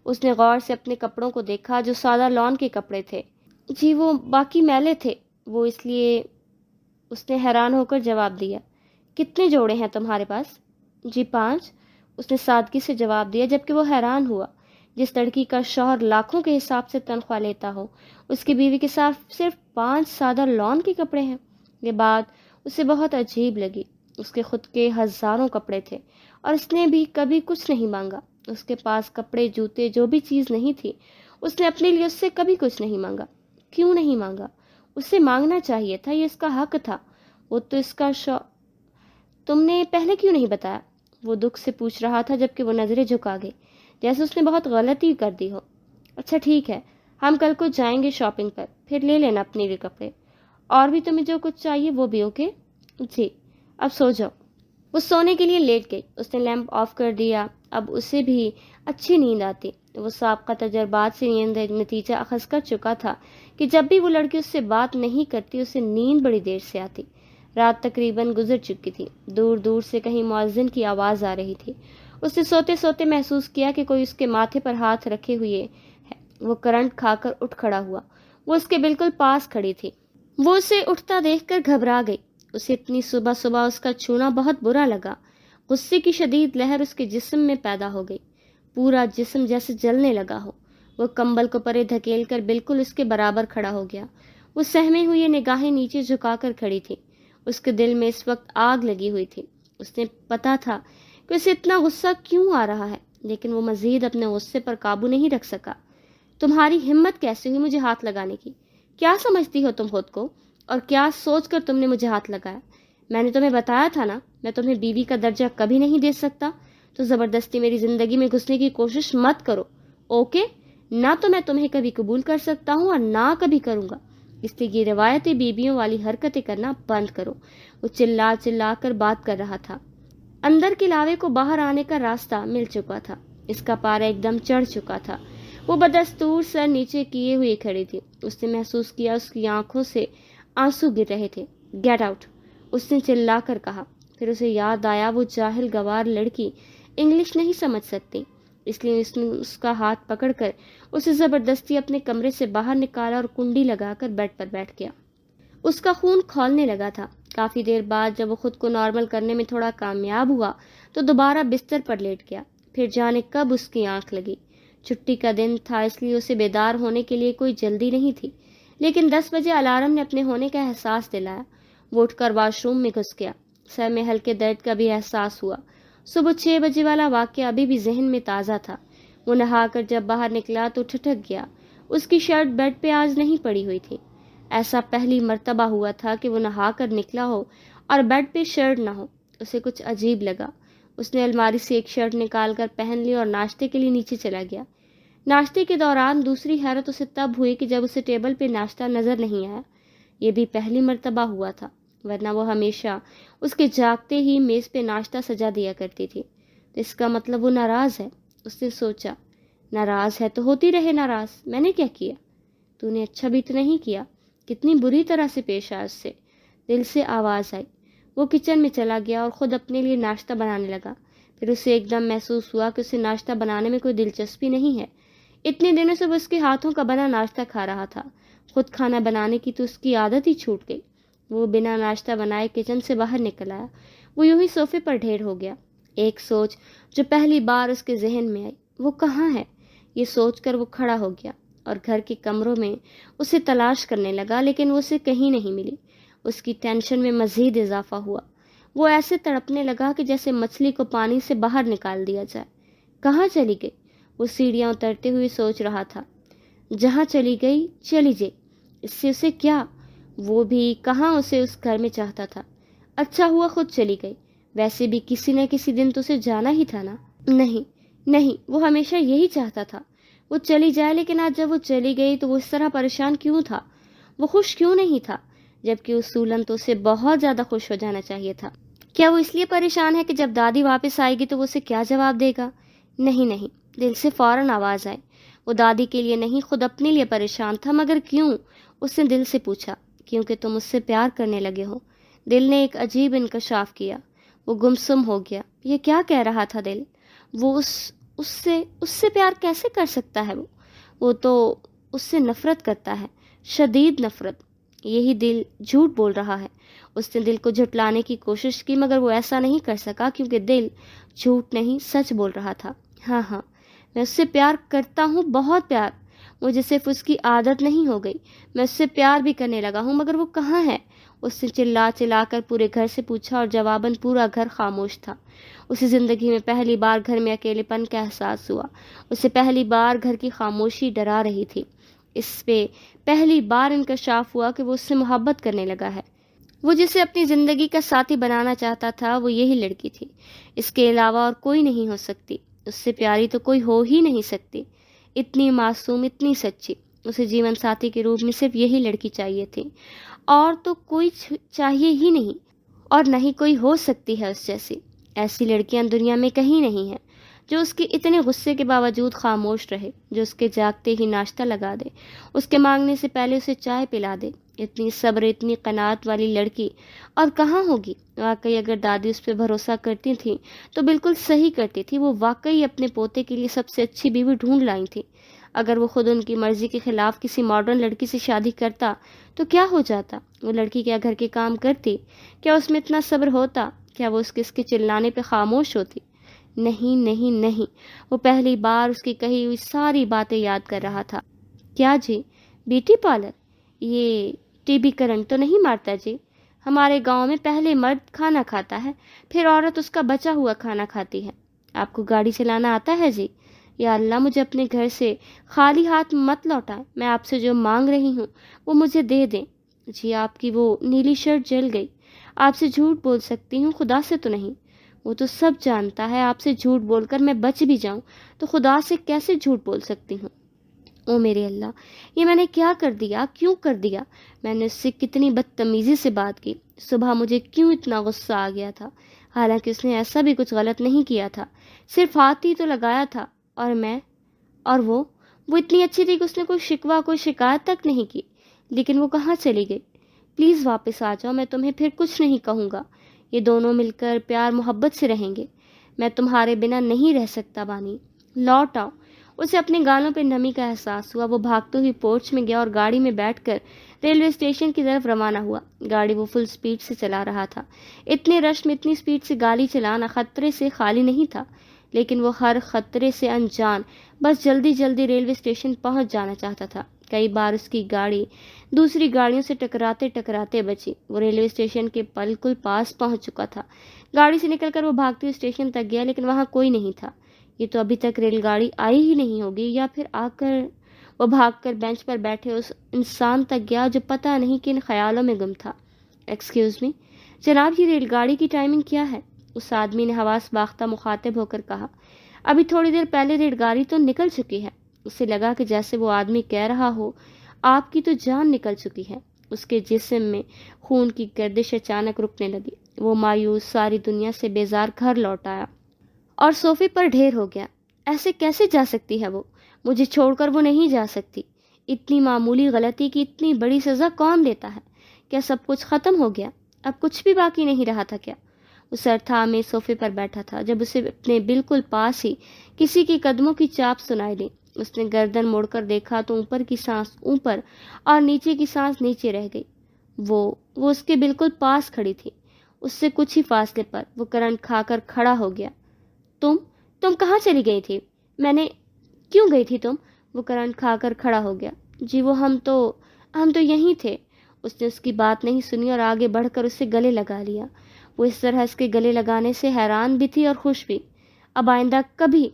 اس نے غور سے اپنے کپڑوں کو دیکھا جو سادہ لان کے کپڑے تھے۔ جی وہ باقی میلے تھے، وہ اس لیے، اس نے حیران ہو کر جواب دیا۔ کتنے جوڑے ہیں تمہارے پاس؟ جی 5، اس نے سادگی سے جواب دیا، جبکہ وہ حیران ہوا۔ جس لڑکی کا شوہر لاکھوں کے حساب سے تنخواہ لیتا ہو، اس کی بیوی کے ساتھ صرف 5 سادہ لان کے کپڑے ہیں۔ یہ بات اسے بہت عجیب لگی۔ اس کے خود کے ہزاروں کپڑے تھے اور اس نے بھی کبھی کچھ نہیں مانگا۔ اس کے پاس کپڑے، جوتے، جو بھی چیز نہیں تھی، اس نے اپنے لیے اس سے کبھی کچھ نہیں مانگا۔ کیوں نہیں مانگا؟ اسے مانگنا چاہیے تھا، یہ اس کا حق تھا۔ وہ تو اس کا تم نے پہلے کیوں نہیں بتایا؟ وہ دکھ سے پوچھ رہا تھا، جبکہ وہ نظریں جھکا گئی جیسے اس نے بہت غلطی کر دی ہو۔ اچھا ٹھیک ہے، ہم کل کو جائیں گے شاپنگ پر، پھر لے لینا اپنے لیے کپڑے، اور بھی تمہیں جو کچھ چاہیے وہ بھی۔ اوکے جی، اب سو جاؤ۔ وہ سونے کے لیے لیٹ گئی۔ اس نے لیمپ آف کر دیا۔ اب اسے بھی اچھی نیند آتی۔ وہ سابقہ تجربات سے یہ نتیجہ اخذ کر چکا تھا کہ جب بھی وہ لڑکی اس سے بات نہیں کرتی، اسے نیند بڑی دیر سے آتی۔ رات تقریباً گزر چکی تھی۔ دور دور سے کہیں مؤذن کی آواز آ رہی تھی۔ اس نے سوتے سوتے محسوس کیا کہ کوئی اس کے ماتھے پر ہاتھ رکھے ہوئے ہے۔ وہ کرنٹ کھا کر اٹھ کھڑا ہوا۔ وہ اس کے بالکل پاس کھڑی تھی۔ وہ اسے اٹھتا دیکھ کر گھبرا گئی۔ اسے اتنی صبح صبح اس کا چھونا بہت برا لگا۔ غصے کی شدید لہر اس کے جسم میں پیدا ہو گئی۔ پورا جسم جیسے جلنے لگا ہو۔ وہ کمبل کو پرے دھکیل کر بالکل اس کے برابر کھڑا ہو گیا۔ وہ سہمے ہوئے نگاہیں نیچے جھکا کر کھڑی تھی۔ اس کے دل میں اس وقت آگ لگی ہوئی تھی۔ اس نے پتا تھا کہ اسے اتنا غصہ کیوں آ رہا ہے، لیکن وہ مزید اپنے غصے پر قابو نہیں رکھ سکا۔ تمہاری ہمت کیسے ہوئی مجھے ہاتھ لگانے کی؟ کیا سمجھتی ہو تم خود کو، اور کیا سوچ کر تم نے مجھے ہاتھ لگایا؟ میں نے تمہیں بتایا تھا نا، میں تمہیں بیوی کا درجہ کبھی نہیں دے سکتا، تو زبردستی میری زندگی میں گھسنے کی کوشش مت کرو، اوکے؟ نہ تو میں تمہیں کبھی قبول کر سکتا ہوں اور نہ کبھی کروں گا، اس لیے یہ روایتی بیویوں والی حرکتیں کرنا بند کرو۔ وہ چلا چلا کر بات کر رہا تھا۔ اندر کے لاوے کو باہر آنے کا راستہ مل چکا تھا۔ اس کا پارا ایک دم چڑھ چکا تھا۔ وہ بدستور سر نیچے کیے ہوئے کھڑی تھی۔ اس نے محسوس کیا اس کی آنکھوں سے آنسو گر رہے تھے۔ گیٹ آؤٹ، اس نے چلا کر کہا۔ پھر اسے یاد آیا وہ جاہل گوار لڑکی انگلش نہیں سمجھ سکتی، اس لیے اس نے اس کا ہاتھ پکڑ کر اسے زبردستی اپنے کمرے سے باہر نکالا اور کنڈی لگا کر بیڈ پر بیٹھ گیا۔ اس کا خون کھولنے لگا تھا۔ کافی دیر بعد جب وہ خود کو نارمل کرنے میں تھوڑا کامیاب ہوا تو دوبارہ بستر پر لیٹ گیا۔ پھر جانے کب اس کی آنکھ لگی۔ چھٹی کا دن تھا، اس لیے اسے بیدار ہونے کے لیے کوئی جلدی نہیں تھی، لیکن 10 بجے الارم نے اپنے ہونے کا احساس دلایا۔ وہ اٹھ کر واش روم میں گھس گیا۔ سر میں ہلکے درد کا بھی احساس ہوا۔ صبح 6 بجے والا واقعہ ابھی بھی ذہن میں تازہ تھا۔ وہ نہا کر جب باہر نکلا تو ٹھٹک گیا۔ اس کی شرٹ بیڈ پہ آج نہیں پڑی ہوئی تھی۔ ایسا پہلی مرتبہ ہوا تھا کہ وہ نہا کر نکلا ہو اور بیڈ پہ شرٹ نہ ہو۔ اسے کچھ عجیب لگا۔ اس نے الماری سے ایک شرٹ نکال کر پہن لی اور ناشتے کے لیے نیچے چلا گیا۔ ناشتے کے دوران دوسری حیرت اسے تب ہوئی کہ جب اسے ٹیبل پہ ناشتہ نظر نہیں آیا۔ یہ بھی پہلی مرتبہ ہوا تھا، ورنہ وہ ہمیشہ اس کے جاگتے ہی میز پہ ناشتہ سجا دیا کرتی تھی۔ تو اس کا مطلب وہ ناراض ہے، اس نے سوچا۔ ناراض ہے تو ہوتی رہے ناراض، میں نے کیا کیا؟ تو نے اچھا بھی تو نہیں کیا، کتنی بری طرح سے پیش آیا اس سے۔ دل سے آواز آئی۔ وہ کچن میں چلا گیا اور خود اپنے لیے ناشتہ بنانے لگا۔ پھر اسے ایک دم محسوس ہوا کہ اسے ناشتہ بنانے میں کوئی دلچسپی نہیں ہے۔ اتنے دنوں سے وہ اس کے ہاتھوں کا بنا ناشتہ کھا رہا تھا، خود کھانا بنانے کی تو اس کی عادت ہی چھوٹ گئی۔ وہ بنا ناشتہ بنائے کچن سے باہر نکل آیا۔ وہ یوں ہی صوفے پر ڈھیر ہو گیا۔ ایک سوچ جو پہلی بار اس کے ذہن میں آئی، وہ کہاں ہے؟ یہ سوچ کر وہ کھڑا ہو گیا اور گھر کے کمروں میں اسے تلاش کرنے لگا، لیکن وہ اسے کہیں نہیں ملی۔ اس کی ٹینشن میں مزید اضافہ ہوا۔ وہ ایسے تڑپنے لگا کہ جیسے مچھلی کو پانی سے باہر نکال دیا جائے۔ کہاں چلی گئی؟ وہ سیڑھیاں اترتے ہوئے سوچ رہا تھا۔ جہاں چلی گئی چلی جائے، اس سے اسے کیا؟ وہ بھی کہاں اسے اس گھر میں چاہتا تھا۔ اچھا ہوا خود چلی گئی، ویسے بھی کسی نہ کسی دن تو اسے جانا ہی تھا نا۔ نہیں، وہ ہمیشہ یہی چاہتا تھا، وہ چلی جائے، لیکن آج جب وہ چلی گئی تو وہ اس طرح پریشان کیوں تھا؟ وہ خوش کیوں نہیں تھا؟ جبکہ اصولاً تو اسے بہت زیادہ خوش ہو جانا چاہیے تھا۔ کیا وہ اس لیے پریشان ہے کہ جب دادی واپس آئے گی تو وہ اسے کیا جواب دے گا؟ نہیں، دل سے فوراً آواز آئی۔ وہ دادی کے لیے نہیں، خود اپنے لیے پریشان تھا۔ مگر کیوں؟ اس نے دل سے پوچھا۔ کیونکہ تم اس سے پیار کرنے لگے ہو۔ دل نے ایک عجیب انکشاف کیا۔ وہ گمسم ہو گیا۔ یہ کیا کہہ رہا تھا دل؟ وہ اس سے پیار کیسے کر سکتا ہے؟ وہ تو اس سے نفرت کرتا ہے، شدید نفرت۔ یہی دل جھوٹ بول رہا ہے۔ اس نے دل کو جھٹلانے کی کوشش کی، مگر وہ ایسا نہیں کر سکا، کیونکہ دل جھوٹ نہیں سچ بول رہا تھا۔ ہاں، میں اس سے پیار کرتا ہوں، بہت پیار۔ مجھے صرف اس کی عادت نہیں ہو گئی، میں اس سے پیار بھی کرنے لگا ہوں، مگر وہ کہاں ہے؟ اس نے چلا کر پورے گھر سے پوچھا، اور جواباً پورا گھر خاموش تھا۔ اسے زندگی میں پہلی بار گھر میں اکیلے پن کا احساس ہوا۔ اسے پہلی بار گھر کی خاموشی ڈرا رہی تھی۔ اس پہ پہلی بار انکشاف ہوا کہ وہ اس سے محبت کرنے لگا ہے۔ وہ جسے اپنی زندگی کا ساتھی بنانا چاہتا تھا، وہ یہی لڑکی تھی۔ اس کے علاوہ اور کوئی نہیں ہو سکتی۔ اس سے پیاری تو کوئی ہو ہی نہیں سکتی۔ اتنی معصوم، اتنی سچی۔ اسے جیون ساتھی کے روپ میں صرف یہی لڑکی چاہیے تھی، اور تو کوئی چاہیے ہی نہیں، اور نہ ہی کوئی ہو سکتی ہے اس جیسی۔ ایسی لڑکیاں دنیا میں کہیں نہیں ہیں، جو اس کے اتنے غصے کے باوجود خاموش رہے، جو اس کے جاگتے ہی ناشتہ لگا دے، اس کے مانگنے سے پہلے اسے چائے پلا دے۔ اتنی صبر، اتنی قناعت والی لڑکی اور کہاں ہوگی؟ واقعی اگر دادی اس پہ بھروسہ کرتی تھی تو بالکل صحیح کرتی تھی۔ وہ واقعی اپنے پوتے کے لیے سب سے اچھی بیوی ڈھونڈ لائی تھی۔ اگر وہ خود ان کی مرضی کے خلاف کسی ماڈرن لڑکی سے شادی کرتا تو کیا ہو جاتا؟ وہ لڑکی کیا گھر کے کام کرتی؟ کیا اس میں اتنا صبر ہوتا؟ کیا وہ اس کے چلانے پہ خاموش ہوتی؟ نہیں، وہ پہلی بار اس کی کہی ہوئی ساری باتیں یاد کر رہا تھا۔ کیا جی؟ Beauty parlour? یہ ٹی بی کرنٹ تو نہیں مارتا جی؟ ہمارے گاؤں میں پہلے مرد کھانا کھاتا ہے، پھر عورت اس کا بچا ہوا کھانا کھاتی ہے۔ آپ کو گاڑی چلانا آتا ہے جی؟ یا اللہ، مجھے اپنے گھر سے خالی ہاتھ مت لوٹائیں۔ میں آپ سے جو مانگ رہی ہوں وہ مجھے دے دیں۔ جی، آپ کی وہ نیلی شرٹ جل گئی۔ آپ سے جھوٹ بول سکتی ہوں، خدا سے تو نہیں۔ وہ تو سب جانتا ہے، آپ سے جھوٹ بول کر میں بچ بھی جاؤں تو خدا سے کیسے جھوٹ بول سکتی ہوں؟ او میرے اللہ، یہ میں نے کیا کر دیا؟ کیوں کر دیا؟ میں نے اس سے کتنی بدتمیزی سے بات کی۔ صبح مجھے کیوں اتنا غصہ آ گیا تھا؟ حالانکہ اس نے ایسا بھی کچھ غلط نہیں کیا تھا، صرف ہاتھ ہی تو لگایا تھا۔ اور وہ اتنی اچھی تھی کہ اس نے کوئی شکوہ، کوئی شکایت تک نہیں کی۔ لیکن وہ کہاں چلی گئی؟ پلیز واپس آ جاؤ، میں تمہیں پھر کچھ نہیں کہوں گا۔ یہ دونوں مل کر پیار محبت سے رہیں گے۔ میں تمہارے بنا نہیں رہ سکتا بانی، لوٹ آؤ۔ اسے اپنے گالوں پہ نمی کا احساس ہوا۔ وہ بھاگتے ہوئے پورچ میں گیا اور گاڑی میں بیٹھ کر ریلوے اسٹیشن کی طرف روانہ ہوا۔ گاڑی وہ فل سپیڈ سے چلا رہا تھا۔ اتنے رش میں اتنی سپیڈ سے گاڑی چلانا خطرے سے خالی نہیں تھا، لیکن وہ ہر خطرے سے انجان بس جلدی ریلوے اسٹیشن پہنچ جانا چاہتا تھا۔ کئی بار اس کی گاڑی دوسری گاڑیوں سے ٹکراتے بچی۔ وہ ریلوے اسٹیشن کے بالکل پاس پہنچ چکا تھا۔ گاڑی سے نکل کر وہ بھاگتے ہوئے اسٹیشن تک گیا، لیکن وہاں کوئی نہیں تھا۔ یہ تو ابھی تک ریل گاڑی آئی ہی نہیں ہوگی، یا پھر آ کر وہ بھاگ کر بینچ پر بیٹھے اس انسان تک گیا جو پتہ نہیں کن خیالوں میں گم تھا۔ ایکسکیوز می جناب، یہ ریل گاڑی کی ٹائمنگ کیا ہے؟ اس آدمی نے حواس باختہ مخاطب ہو کر کہا۔ ابھی تھوڑی دیر پہلے ریل گاڑی تو نکل چکی ہے۔ اسے لگا کہ جیسے وہ آدمی کہہ رہا ہو آپ کی تو جان نکل چکی ہے۔ اس کے جسم میں خون کی گردش اچانک رکنے لگی۔ وہ مایوس ساری دنیا سے بیزار گھر لوٹ آیا اور صوفے پر ڈھیر ہو گیا۔ ایسے کیسے جا سکتی ہے وہ؟ مجھے چھوڑ کر وہ نہیں جا سکتی۔ اتنی معمولی غلطی کی اتنی بڑی سزا کون دیتا ہے؟ کیا سب کچھ ختم ہو گیا؟ اب کچھ بھی باقی نہیں رہا تھا کیا؟ وہ سر تھامے صوفے پر بیٹھا تھا جب اسے اپنے بالکل پاس ہی کسی کے قدموں کی چاپ سنائی دی۔ اس نے گردن موڑ کر دیکھا تو اوپر کی سانس اوپر اور نیچے کی سانس نیچے رہ گئی۔ وہ اس کے بالکل پاس کھڑی تھی۔ اس سے کچھ ہی فاصلے پر وہ کرنٹ کھا کر کھڑا ہو گیا۔ تم کہاں چلی گئی تھی؟ کیوں گئی تھی تم؟ وہ کرنٹ کھا کر کھڑا ہو گیا۔ جی وہ ہم تو یہیں تھے۔ اس نے اس کی بات نہیں سنی اور آگے بڑھ کر اسے گلے لگا لیا۔ وہ اس طرح اس کے گلے لگانے سے حیران بھی تھی اور خوش بھی۔ اب آئندہ کبھی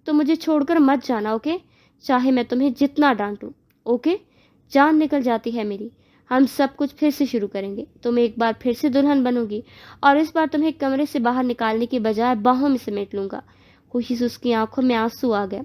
تو مجھے چھوڑ کر مت جانا، اوکے؟ چاہے میں تمہیں جتنا ڈانٹوں، اوکے؟ جان نکل جاتی ہے میری۔ ہم سب کچھ پھر سے شروع کریں گے۔ تم ایک بار پھر سے دلہن بنو گی اور اس بار تمہیں کمرے سے باہر نکالنے کی بجائے باہوں میں سمیٹ لوں گا۔ خوشی سے اس کی آنکھوں میں آنسو آ گئے۔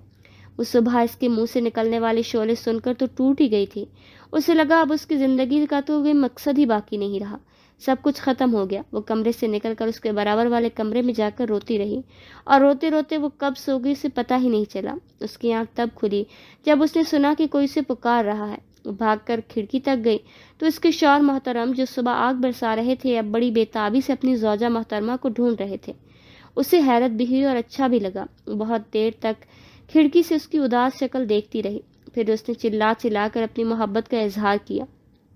وہ صبح اس کے منہ سے نکلنے والے شعلے سن کر تو ٹوٹ ہی گئی تھی۔ اسے لگا اب اس کی زندگی کا تو کوئی مقصد ہی باقی نہیں رہا، سب کچھ ختم ہو گیا۔ وہ کمرے سے نکل کر اس کے برابر والے کمرے میں جا کر روتی رہی اور روتے روتے وہ کب سو گئی اسے پتہ ہی نہیں چلا۔ اس کی آنکھ تب کھلی جب اس نے سنا کہ کوئی اسے پکار رہا ہے۔ وہ بھاگ کر کھڑکی تک گئی تو اس کے شوہر محترم جو صبح آگ برسا رہے تھے اب بڑی بے تابی سے اپنی زوجہ محترمہ کو ڈھونڈ رہے تھے۔ اسے حیرت بھی ہوئی اور اچھا بھی لگا۔ بہت دیر تک کھڑکی سے اس کی اداس شکل دیکھتی رہی، پھر اس نے چلا چلا کر اپنی محبت کا اظہار کیا،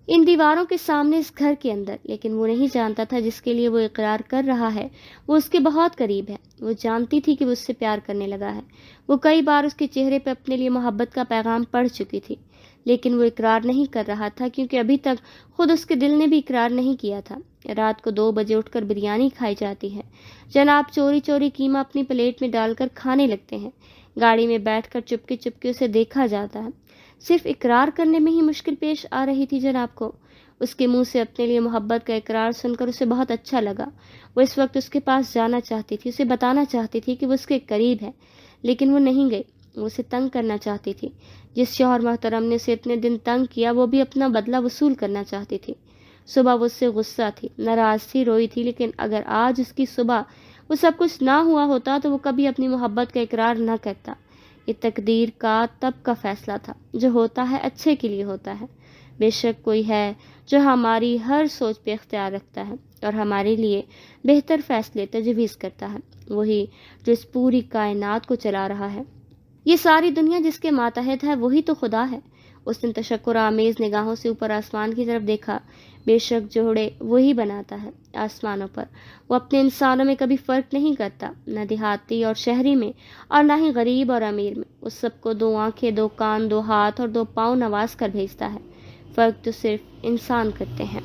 ان دیواروں کے سامنے، اس گھر کے اندر۔ لیکن وہ نہیں جانتا تھا جس کے لیے وہ اقرار کر رہا ہے وہ اس کے بہت قریب ہے۔ وہ جانتی تھی کہ وہ اس سے پیار کرنے لگا ہے۔ وہ کئی بار اس کے چہرے پہ اپنے لیے محبت کا پیغام پڑھ چکی تھی، لیکن وہ اقرار نہیں کر رہا تھا کیونکہ ابھی تک خود اس کے دل نے بھی اقرار نہیں کیا تھا۔ رات کو 2 بجے اٹھ کر بریانی کھائی جاتی ہے۔ جناب چوری چوری قیمہ اپنی پلیٹ میں ڈال کر کھانے لگتے ہیں۔ گاڑی میں بیٹھ کر چپکے چپکے اسے دیکھا جاتا ہے۔ صرف اقرار کرنے میں ہی مشکل پیش آ رہی تھی جناب کو۔ اس کے منہ سے اپنے لیے محبت کا اقرار سن کر اسے بہت اچھا لگا۔ وہ اس وقت اس کے پاس جانا چاہتی تھی، اسے بتانا چاہتی تھی کہ وہ اس کے قریب ہے، لیکن وہ نہیں گئی۔ وہ اسے تنگ کرنا چاہتی تھی۔ جس شوہر محترم نے اسے اتنے دن تنگ کیا وہ بھی اپنا بدلہ وصول کرنا چاہتی تھی۔ صبح وہ اس سے غصہ تھی، ناراض تھی، روئی تھی، لیکن اگر آج اس کی صبح وہ سب کچھ نہ ہوا ہوتا تو وہ کبھی اپنی محبت کا اقرار نہ کرتا۔ یہ تقدیر کا تب کا فیصلہ تھا، جو ہوتا ہے اچھے کے لیے ہوتا ہے۔ بے شک کوئی ہے جو ہماری ہر سوچ پہ اختیار رکھتا ہے اور ہمارے لیے بہتر فیصلے تجویز کرتا ہے، وہی جو اس پوری کائنات کو چلا رہا ہے۔ یہ ساری دنیا جس کے ماتحت ہے وہی تو خدا ہے۔ اس نے تشکر آمیز نگاہوں سے اوپر آسمان کی طرف دیکھا۔ بے شک جوڑے وہی بناتا ہے آسمانوں پر۔ وہ اپنے انسانوں میں کبھی فرق نہیں کرتا، نہ دیہاتی اور شہری میں، اور نہ ہی غریب اور امیر میں۔ وہ سب کو 2 آنکھیں، 2 کان، 2 ہاتھ اور 2 پاؤں نواز کر بھیجتا ہے۔ فرق تو صرف انسان کرتے ہیں۔